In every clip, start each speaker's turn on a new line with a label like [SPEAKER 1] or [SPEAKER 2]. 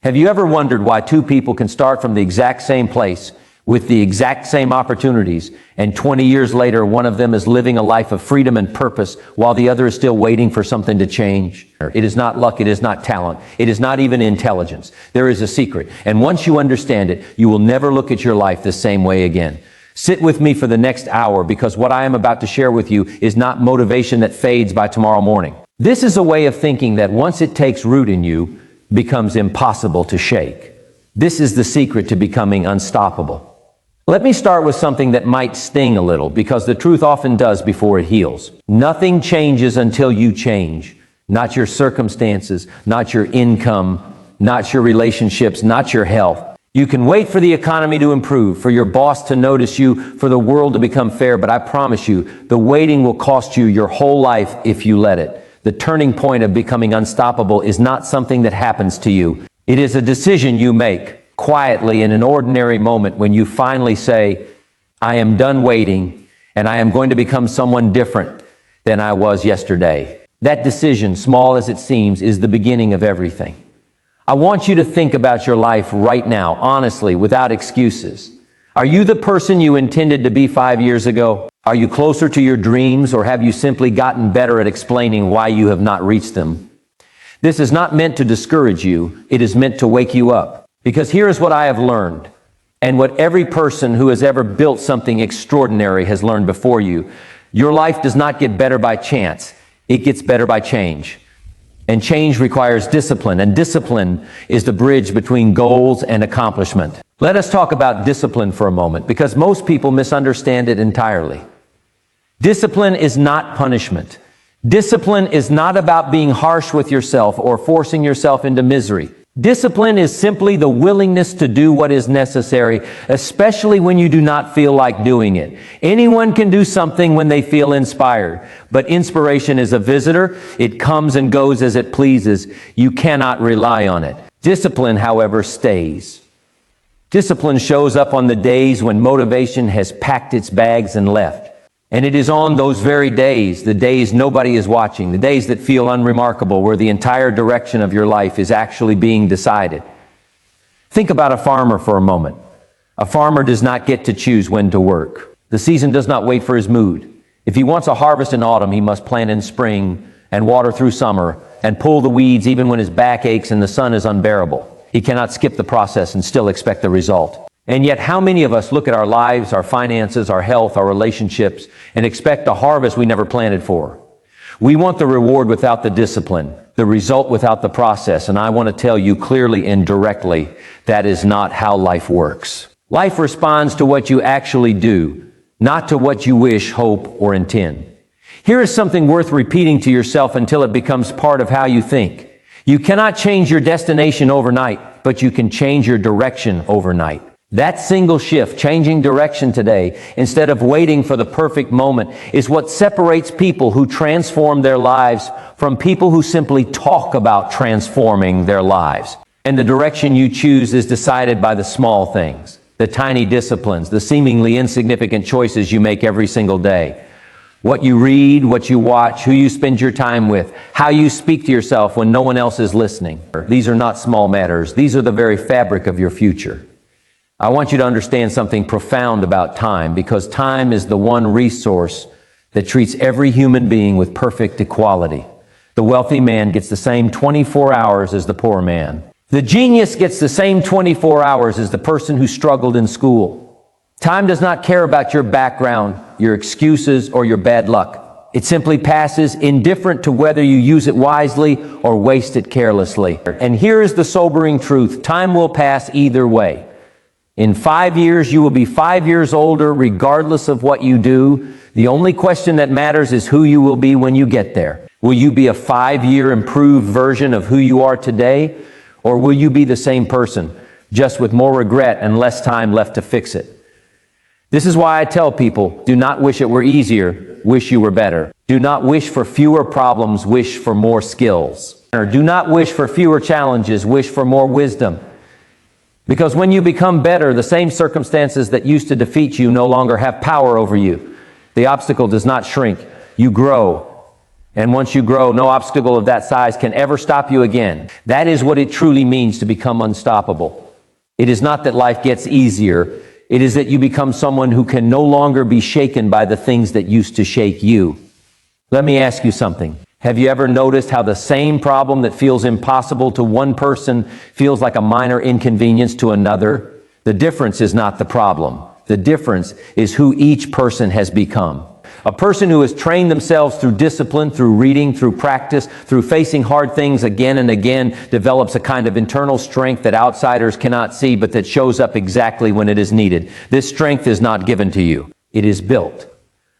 [SPEAKER 1] Have you ever wondered why two people can start from the exact same place with the exact same opportunities, and 20 years later, one of them is living a life of freedom and purpose while the other is still waiting for something to change? It is not luck. It is not talent. It is not even intelligence. There is a secret. And once you understand it, you will never look at your life the same way again. Sit with me for the next hour, because what I am about to share with you is not motivation that fades by tomorrow morning. This is a way of thinking that once it takes root in you, becomes impossible to shake. This is the secret to becoming unstoppable. Let me start with something that might sting a little, because the truth often does before it heals. Nothing changes until you change. Not your circumstances, not your income, not your relationships, not your health. You can wait for the economy to improve, for your boss to notice you, for the world to become fair, but I promise you, the waiting will cost you your whole life if you let it. The turning point of becoming unstoppable is not something that happens to you. It is a decision you make quietly in an ordinary moment when you finally say, I am done waiting, and I am going to become someone different than I was yesterday. That decision, small as it seems, is the beginning of everything. I want you to think about your life right now, honestly, without excuses. Are you the person you intended to be 5 years ago? Are you closer to your dreams, or have you simply gotten better at explaining why you have not reached them? This is not meant to discourage you. It is meant to wake you up. Because here is what I have learned, and what every person who has ever built something extraordinary has learned before you. Your life does not get better by chance. It gets better by change. And change requires discipline, and discipline is the bridge between goals and accomplishment. Let us talk about discipline for a moment, because most people misunderstand it entirely. Discipline is not punishment. Discipline is not about being harsh with yourself or forcing yourself into misery. Discipline is simply the willingness to do what is necessary, especially when you do not feel like doing it. Anyone can do something when they feel inspired, but inspiration is a visitor. It comes and goes as it pleases. You cannot rely on it. Discipline, however, stays. Discipline shows up on the days when motivation has packed its bags and left. And it is on those very days, the days nobody is watching, the days that feel unremarkable, where the entire direction of your life is actually being decided. Think about a farmer for a moment. A farmer does not get to choose when to work. The season does not wait for his mood. If he wants a harvest in autumn, he must plant in spring and water through summer and pull the weeds even when his back aches and the sun is unbearable. He cannot skip the process and still expect the result. And yet, how many of us look at our lives, our finances, our health, our relationships, and expect a harvest we never planted for? We want the reward without the discipline, the result without the process, and I want to tell you clearly and directly, that is not how life works. Life responds to what you actually do, not to what you wish, hope, or intend. Here is something worth repeating to yourself until it becomes part of how you think. You cannot change your destination overnight, but you can change your direction overnight. That single shift, changing direction today, instead of waiting for the perfect moment, is what separates people who transform their lives from people who simply talk about transforming their lives. And the direction you choose is decided by the small things, the tiny disciplines, the seemingly insignificant choices you make every single day. What you read, what you watch, who you spend your time with, how you speak to yourself when no one else is listening. These are not small matters. These are the very fabric of your future. I want you to understand something profound about time, because time is the one resource that treats every human being with perfect equality. The wealthy man gets the same 24 hours as the poor man. The genius gets the same 24 hours as the person who struggled in school. Time does not care about your background, your excuses, or your bad luck. It simply passes, indifferent to whether you use it wisely or waste it carelessly. And here is the sobering truth. Time will pass either way. In 5 years, you will be 5 years older regardless of what you do. The only question that matters is who you will be when you get there. Will you be a 5-year improved version of who you are today? Or will you be the same person, just with more regret and less time left to fix it? This is why I tell people, do not wish it were easier, wish you were better. Do not wish for fewer problems, wish for more skills. Or do not wish for fewer challenges, wish for more wisdom. Because when you become better, the same circumstances that used to defeat you no longer have power over you. The obstacle does not shrink. You grow. And once you grow, no obstacle of that size can ever stop you again. That is what it truly means to become unstoppable. It is not that life gets easier. It is that you become someone who can no longer be shaken by the things that used to shake you. Let me ask you something. Have you ever noticed how the same problem that feels impossible to one person feels like a minor inconvenience to another? The difference is not the problem. The difference is who each person has become. A person who has trained themselves through discipline, through reading, through practice, through facing hard things again and again, develops a kind of internal strength that outsiders cannot see, but that shows up exactly when it is needed. This strength is not given to you. It is built.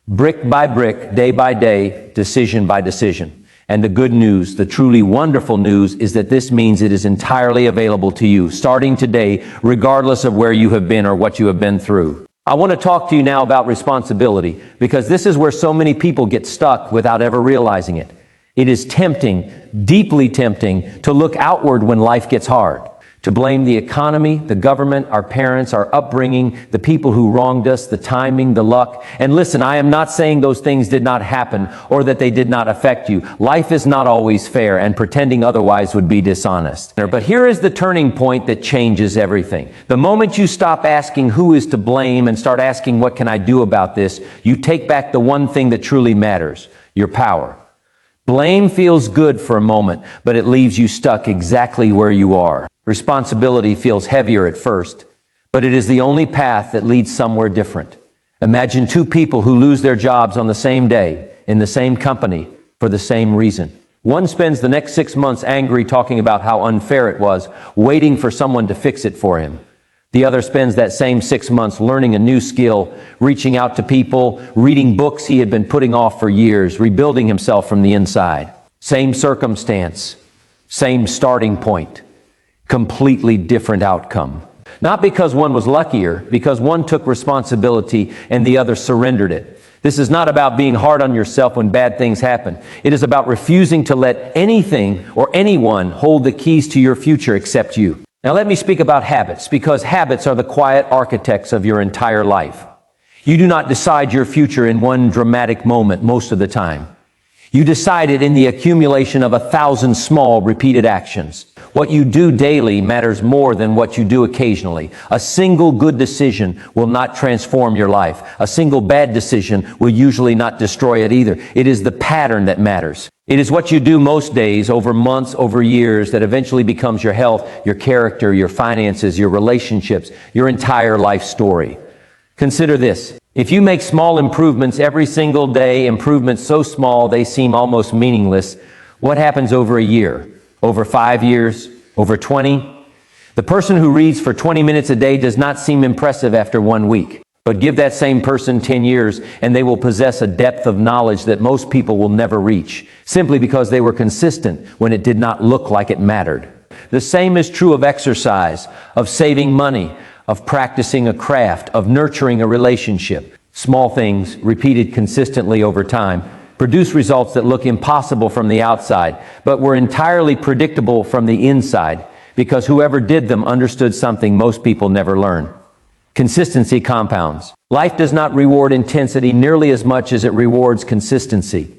[SPEAKER 1] Brick by brick, day by day, decision by decision. And the good news, the truly wonderful news, is that this means it is entirely available to you, starting today, regardless of where you have been or what you have been through. I want to talk to you now about responsibility, because this is where so many people get stuck without ever realizing it. It is tempting, deeply tempting, to look outward when life gets hard, to blame the economy, the government, our parents, our upbringing, the people who wronged us, the timing, the luck. And listen, I am not saying those things did not happen or that they did not affect you. Life is not always fair, and pretending otherwise would be dishonest. But here is the turning point that changes everything. The moment you stop asking who is to blame and start asking what can I do about this, you take back the one thing that truly matters, your power. Blame feels good for a moment, but it leaves you stuck exactly where you are. Responsibility feels heavier at first, but it is the only path that leads somewhere different. Imagine two people who lose their jobs on the same day, in the same company, for the same reason. One spends the next 6 months angry, talking about how unfair it was, waiting for someone to fix it for him. The other spends that same 6 months learning a new skill, reaching out to people, reading books he had been putting off for years, rebuilding himself from the inside. Same circumstance, same starting point, completely different outcome. Not because one was luckier, because one took responsibility and the other surrendered it. This is not about being hard on yourself when bad things happen. It is about refusing to let anything or anyone hold the keys to your future except you. Now let me speak about habits, because habits are the quiet architects of your entire life. You do not decide your future in one dramatic moment most of the time. You decide it in the accumulation of 1,000 small repeated actions. What you do daily matters more than what you do occasionally. A single good decision will not transform your life. A single bad decision will usually not destroy it either. It is the pattern that matters. It is what you do most days, over months, over years, that eventually becomes your health, your character, your finances, your relationships, your entire life story. Consider this. If you make small improvements every single day, improvements so small they seem almost meaningless, what happens over a year? Over 5 years? Over 20? The person who reads for 20 minutes a day does not seem impressive after 1 week. But give that same person 10 years and they will possess a depth of knowledge that most people will never reach, simply because they were consistent when it did not look like it mattered. The same is true of exercise, of saving money, of practicing a craft, of nurturing a relationship. Small things, repeated consistently over time, produce results that look impossible from the outside, but were entirely predictable from the inside, because whoever did them understood something most people never learn. Consistency compounds. Life does not reward intensity nearly as much as it rewards consistency.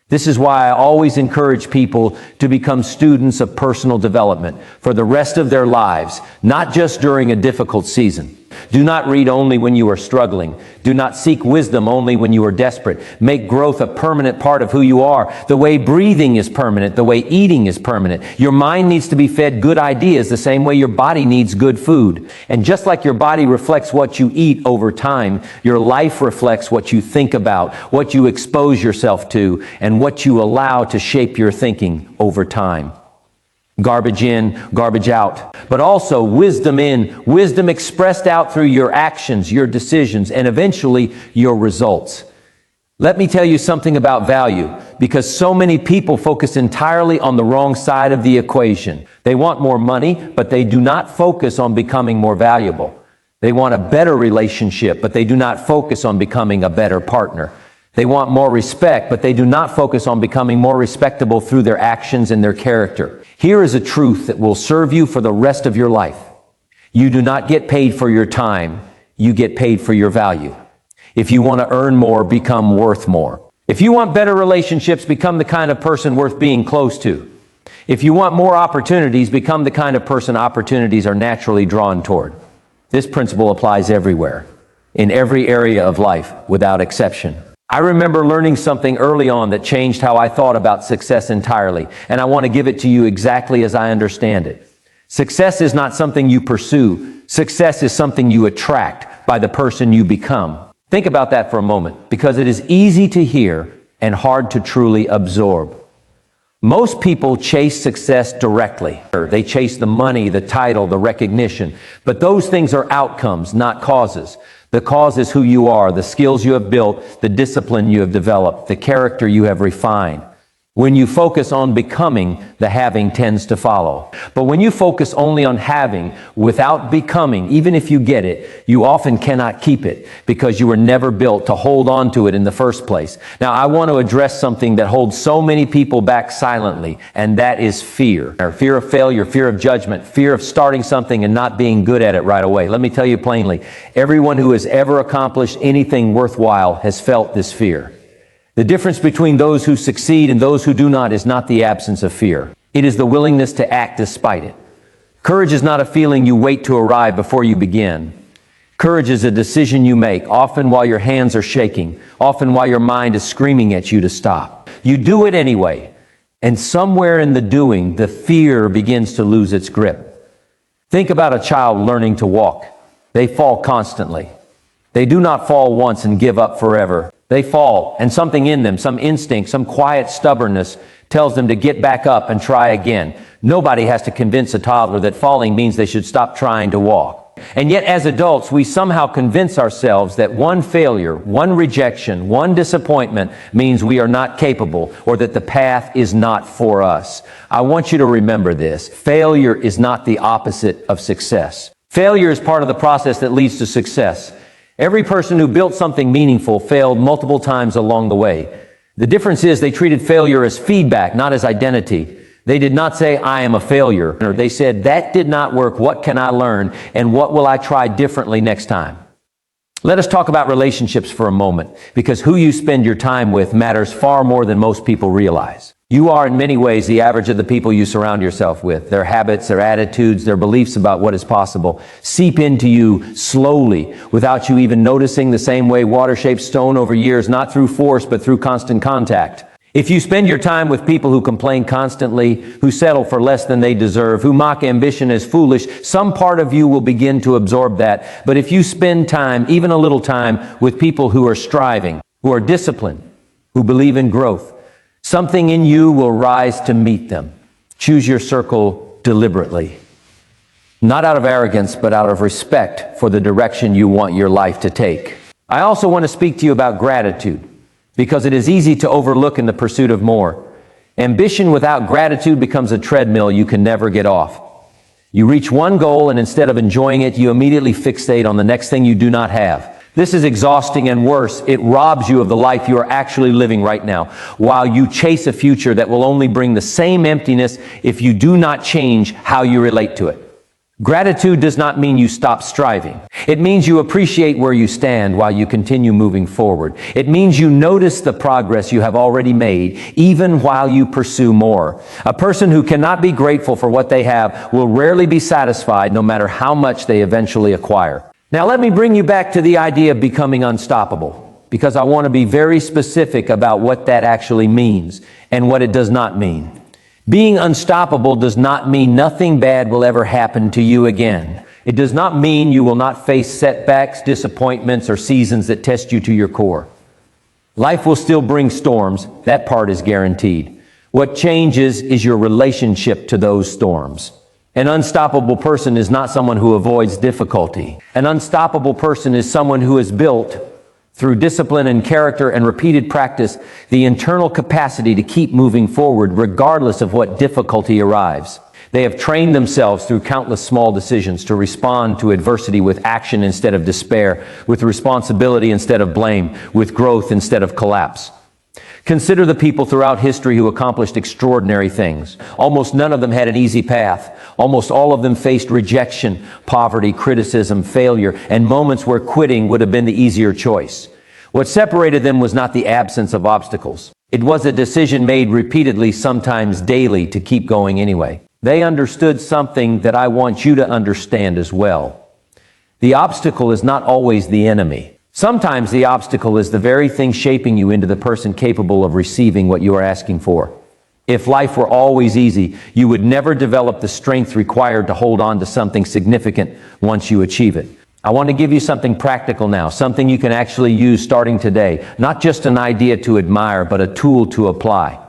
[SPEAKER 1] This is why I always encourage people to become students of personal development for the rest of their lives, not just during a difficult season. Do not read only when you are struggling. Do not seek wisdom only when you are desperate. Make growth a permanent part of who you are. The way breathing is permanent, the way eating is permanent. Your mind needs to be fed good ideas the same way your body needs good food. And just like your body reflects what you eat over time, your life reflects what you think about, what you expose yourself to, and what you allow to shape your thinking over time. Garbage in, garbage out. But also wisdom in, wisdom expressed out through your actions, your decisions, and eventually your results. Let me tell you something about value, because so many people focus entirely on the wrong side of the equation. They want more money, but they do not focus on becoming more valuable. They want a better relationship, but they do not focus on becoming a better partner. They want more respect, but they do not focus on becoming more respectable through their actions and their character. Here is a truth that will serve you for the rest of your life. You do not get paid for your time. You get paid for your value. If you want to earn more, become worth more. If you want better relationships, become the kind of person worth being close to. If you want more opportunities, become the kind of person opportunities are naturally drawn toward. This principle applies everywhere, in every area of life, without exception. I remember learning something early on that changed how I thought about success entirely, and I want to give it to you exactly as I understand it. Success is not something you pursue. Success is something you attract by the person you become. Think about that for a moment, because it is easy to hear and hard to truly absorb. Most people chase success directly. They chase the money, the title, the recognition. But those things are outcomes, not causes. The cause is who you are, the skills you have built, the discipline you have developed, the character you have refined. When you focus on becoming, the having tends to follow. But when you focus only on having without becoming, even if you get it, you often cannot keep it because you were never built to hold on to it in the first place. Now, I want to address something that holds so many people back silently, and that is fear. Fear of failure, fear of judgment, fear of starting something and not being good at it right away. Let me tell you plainly, everyone who has ever accomplished anything worthwhile has felt this fear. The difference between those who succeed and those who do not is not the absence of fear. It is the willingness to act despite it. Courage is not a feeling you wait to arrive before you begin. Courage is a decision you make, often while your hands are shaking, often while your mind is screaming at you to stop. You do it anyway, and somewhere in the doing, the fear begins to lose its grip. Think about a child learning to walk. They fall constantly. They do not fall once and give up forever. They fall, and something in them, some instinct, some quiet stubbornness tells them to get back up and try again. Nobody has to convince a toddler that falling means they should stop trying to walk. And yet, as adults, we somehow convince ourselves that one failure, one rejection, one disappointment means we are not capable or that the path is not for us. I want you to remember this. Failure is not the opposite of success. Failure is part of the process that leads to success. Every person who built something meaningful failed multiple times along the way. The difference is they treated failure as feedback, not as identity. They did not say, I am a failure. Or they said, that did not work. What can I learn? And what will I try differently next time? Let us talk about relationships for a moment, because who you spend your time with matters far more than most people realize. You are in many ways the average of the people you surround yourself with. Their habits, their attitudes, their beliefs about what is possible seep into you slowly without you even noticing, the same way water shapes stone over years, not through force but through constant contact. If you spend your time with people who complain constantly, who settle for less than they deserve, who mock ambition as foolish, some part of you will begin to absorb that. But if you spend time, even a little time, with people who are striving, who are disciplined, who believe in growth, something in you will rise to meet them. Choose your circle deliberately. Not out of arrogance, but out of respect for the direction you want your life to take. I also want to speak to you about gratitude, because it is easy to overlook in the pursuit of more. Ambition without gratitude becomes a treadmill you can never get off. You reach one goal, and instead of enjoying it, you immediately fixate on the next thing you do not have. This is exhausting, and worse, it robs you of the life you are actually living right now, while you chase a future that will only bring the same emptiness if you do not change how you relate to it. Gratitude does not mean you stop striving. It means you appreciate where you stand while you continue moving forward. It means you notice the progress you have already made, even while you pursue more. A person who cannot be grateful for what they have will rarely be satisfied, no matter how much they eventually acquire. Now, let me bring you back to the idea of becoming unstoppable, because I want to be very specific about what that actually means and what it does not mean. Being unstoppable does not mean nothing bad will ever happen to you again. It does not mean you will not face setbacks, disappointments, or seasons that test you to your core. Life will still bring storms. That part is guaranteed. What changes is your relationship to those storms. An unstoppable person is not someone who avoids difficulty. An unstoppable person is someone who has built, through discipline and character and repeated practice, the internal capacity to keep moving forward regardless of what difficulty arrives. They have trained themselves through countless small decisions to respond to adversity with action instead of despair, with responsibility instead of blame, with growth instead of collapse. Consider the people throughout history who accomplished extraordinary things. Almost none of them had an easy path. Almost all of them faced rejection, poverty, criticism, failure, and moments where quitting would have been the easier choice. What separated them was not the absence of obstacles. It was a decision made repeatedly, sometimes daily, to keep going anyway. They understood something that I want you to understand as well. The obstacle is not always the enemy. Sometimes the obstacle is the very thing shaping you into the person capable of receiving what you are asking for. If life were always easy, you would never develop the strength required to hold on to something significant once you achieve it. I want to give you something practical now, something you can actually use starting today. Not just an idea to admire, but a tool to apply.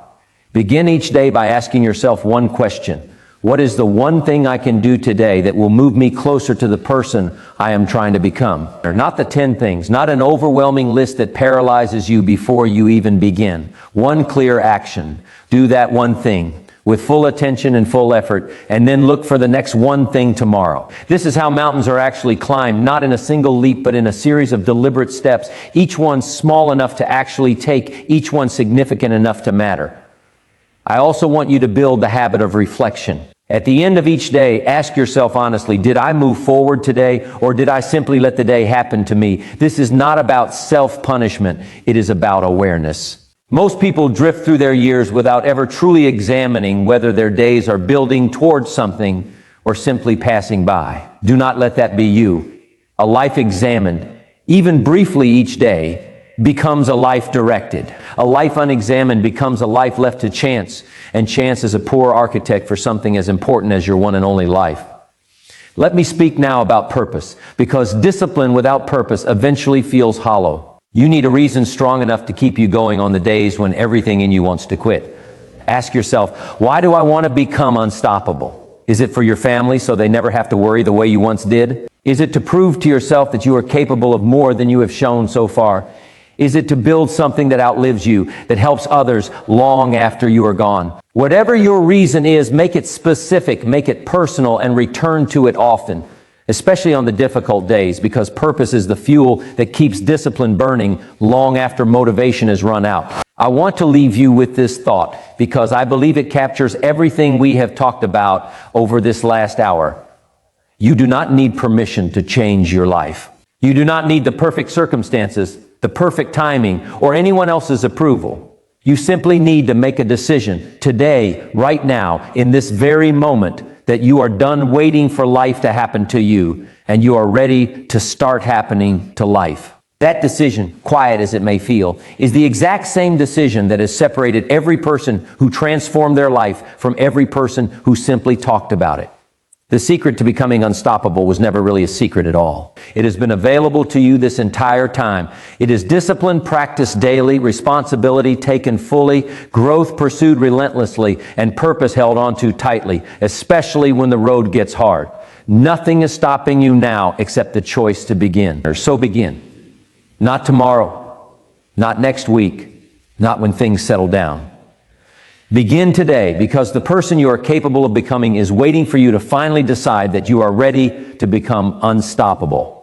[SPEAKER 1] Begin each day by asking yourself one question. What is the one thing I can do today that will move me closer to the person I am trying to become? Not the 10 things, not an overwhelming list that paralyzes you before you even begin. One clear action. Do that one thing with full attention and full effort, and then look for the next one thing tomorrow. This is how mountains are actually climbed, not in a single leap, but in a series of deliberate steps, each one small enough to actually take, each one significant enough to matter. I also want you to build the habit of reflection. At the end of each day, ask yourself honestly, did I move forward today, or did I simply let the day happen to me? This is not about self-punishment. It is about awareness. Most people drift through their years without ever truly examining whether their days are building towards something or simply passing by. Do not let that be you. A life examined, even briefly each day, becomes a life directed. A life unexamined becomes a life left to chance, and chance is a poor architect for something as important as your one and only life. Let me speak now about purpose, because discipline without purpose eventually feels hollow. You need a reason strong enough to keep you going on the days when everything in you wants to quit. Ask yourself, why do I want to become unstoppable? Is it for your family so they never have to worry the way you once did? Is it to prove to yourself that you are capable of more than you have shown so far? Is it to build something that outlives you, that helps others long after you are gone? Whatever your reason is, make it specific, make it personal, and return to it often, especially on the difficult days, because purpose is the fuel that keeps discipline burning long after motivation has run out. I want to leave you with this thought, because I believe it captures everything we have talked about over this last hour. You do not need permission to change your life. You do not need the perfect circumstances, the perfect timing, or anyone else's approval. You simply need to make a decision today, right now, in this very moment, that you are done waiting for life to happen to you, and you are ready to start happening to life. That decision, quiet as it may feel, is the exact same decision that has separated every person who transformed their life from every person who simply talked about it. The secret to becoming unstoppable was never really a secret at all. It has been available to you this entire time. It is discipline practiced daily, responsibility taken fully, growth pursued relentlessly, and purpose held onto tightly, especially when the road gets hard. Nothing is stopping you now except the choice to begin. So begin. Not tomorrow, not next week, not when things settle down. Begin today, because the person you are capable of becoming is waiting for you to finally decide that you are ready to become unstoppable.